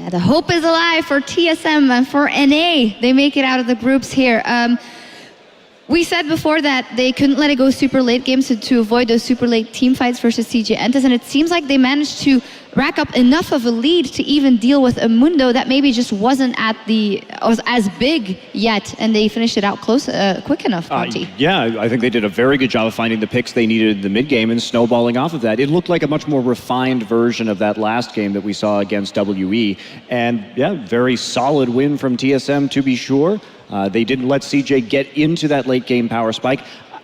Yeah, the hope is alive for TSM and for NA. They make it out of the groups here. We said before that they couldn't let it go super late games to avoid those super late team fights versus CJ Entus, and it seems like they managed to rack up enough of a lead to even deal with a Mundo that maybe just wasn't was as big yet, and they finished it out quick enough, Monty. Yeah, I think they did a very good job of finding the picks they needed in the mid-game and snowballing off of that. It looked like a much more refined version of that last game that we saw against WE, and yeah, very solid win from TSM to be sure. They didn't let CJ get into that late game power spike.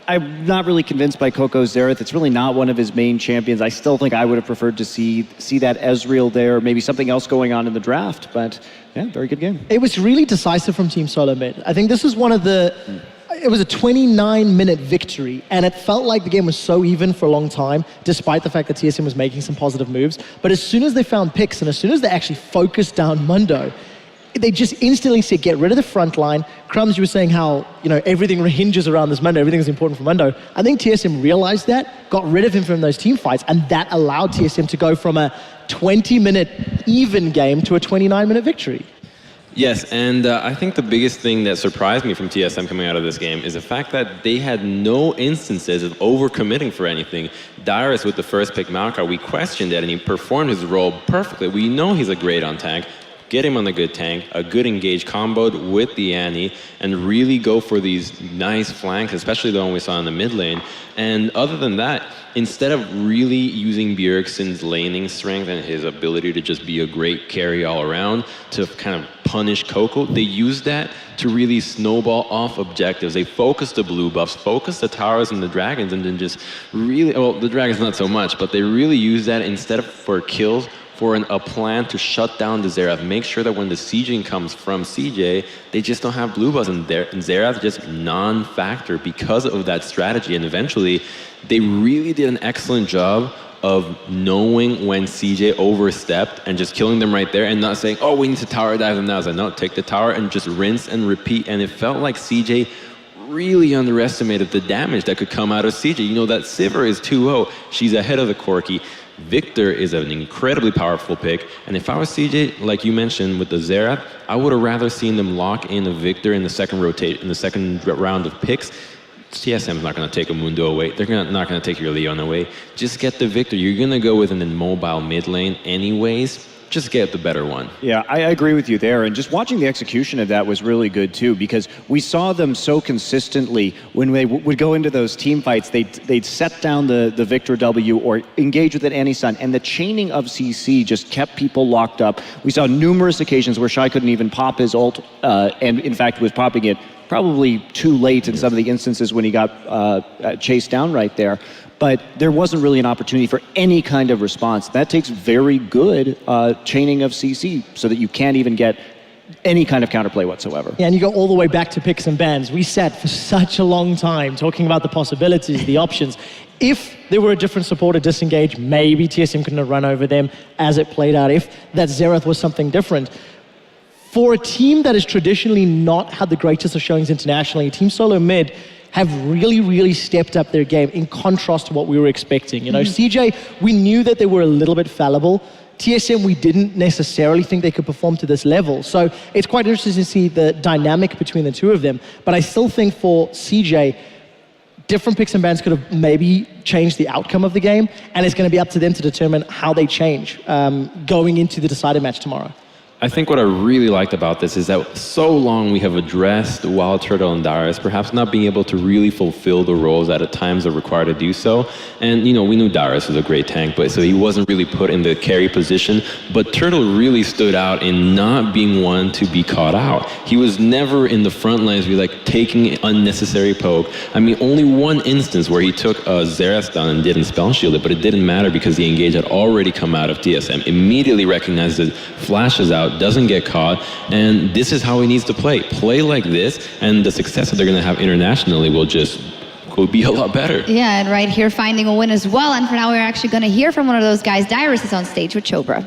I'm not really convinced by Coco Xerath. It's really not one of his main champions. I still think I would have preferred to see that Ezreal there, maybe something else going on in the draft, but yeah, very good game. It was really decisive from Team Solo Mid. I think this was one of the, it was a 29-minute victory, and it felt like the game was so even for a long time, despite the fact that TSM was making some positive moves. But as soon as they found picks, and as soon as they actually focused down Mundo, they just instantly said, get rid of the front line. Crumbs, you were saying how, everything hinges around this Mundo, everything is important for Mundo. I think TSM realized that, got rid of him from those team fights, and that allowed TSM to go from a 20-minute even game to a 29-minute victory. Yes, and I think the biggest thing that surprised me from TSM coming out of this game is the fact that they had no instances of overcommitting for anything. Dyrus with the first pick Maokai, we questioned it, and he performed his role perfectly. We know he's a great on tank. Get him on the good tank, a good engage comboed with the Annie, and really go for these nice flanks, especially the one we saw in the mid lane. And other than that, instead of really using Bjergsen's laning strength and his ability to just be a great carry all around to kind of punish Coco, they used that to really snowball off objectives. They focused the blue buffs, focused the towers and the dragons, and then just really, well, the dragons not so much, but they really used that instead of for kills, for a plan to shut down the Xerath, make sure that when the sieging comes from CJ, they just don't have blue buffs, and Xerath just non-factor because of that strategy. And eventually, they really did an excellent job of knowing when CJ overstepped and just killing them right there and not saying, oh, we need to tower dive them now. It's like, no, take the tower and just rinse and repeat. And it felt like CJ really underestimated the damage that could come out of CJ. You know, that Sivir is 2-0. She's ahead of the Corki. Victor is an incredibly powerful pick, and if I was CJ, like you mentioned with the Xerath, I would have rather seen them lock in a Victor in the second round of picks. TSM's not going to take a Mundo away. They're not going to take your Leon away. Just get the Victor. You're going to go with an immobile mid lane anyways. Just get the better one. Yeah, I agree with you there. And just watching the execution of that was really good too, because we saw them so consistently when they would go into those team fights, they'd set down the Victor W or engage with an Annie-Sun, and the chaining of CC just kept people locked up. We saw numerous occasions where Shai couldn't even pop his ult, and in fact was popping it probably too late in some of the instances when he got chased down right there. But there wasn't really an opportunity for any kind of response. That takes very good chaining of CC so that you can't even get any kind of counterplay whatsoever. Yeah, and you go all the way back to picks and bans. We sat for such a long time talking about the possibilities, the options. If there were a different supporter disengage, maybe TSM couldn't have run over them as it played out. If that Xerath was something different. For a team that has traditionally not had the greatest of showings internationally, Team Solo Mid have really, really stepped up their game in contrast to what we were expecting. You know, CJ, we knew that they were a little bit fallible. TSM, we didn't necessarily think they could perform to this level. So it's quite interesting to see the dynamic between the two of them. But I still think for CJ, different picks and bans could have maybe changed the outcome of the game, and it's going to be up to them to determine how they change going into the decided match tomorrow. I think what I really liked about this is that so long we have addressed Wild Turtle and Darius perhaps not being able to really fulfill the roles that at times are required to do so. And, you know, we knew Darius was a great tank, but so he wasn't really put in the carry position. But Turtle really stood out in not being one to be caught out. He was never in the front lines, like taking unnecessary poke. I mean, only one instance where he took a Xerath down and didn't spell shield it, but it didn't matter because the engage had already come out of TSM. Immediately recognizes it, flashes out, doesn't get caught, and this is how he needs to play. Play like this, and the success that they're going to have internationally will just be a lot better. Yeah, and right here finding a win as well. And for now, we're actually going to hear from one of those guys. Dyrus is on stage with Chobra.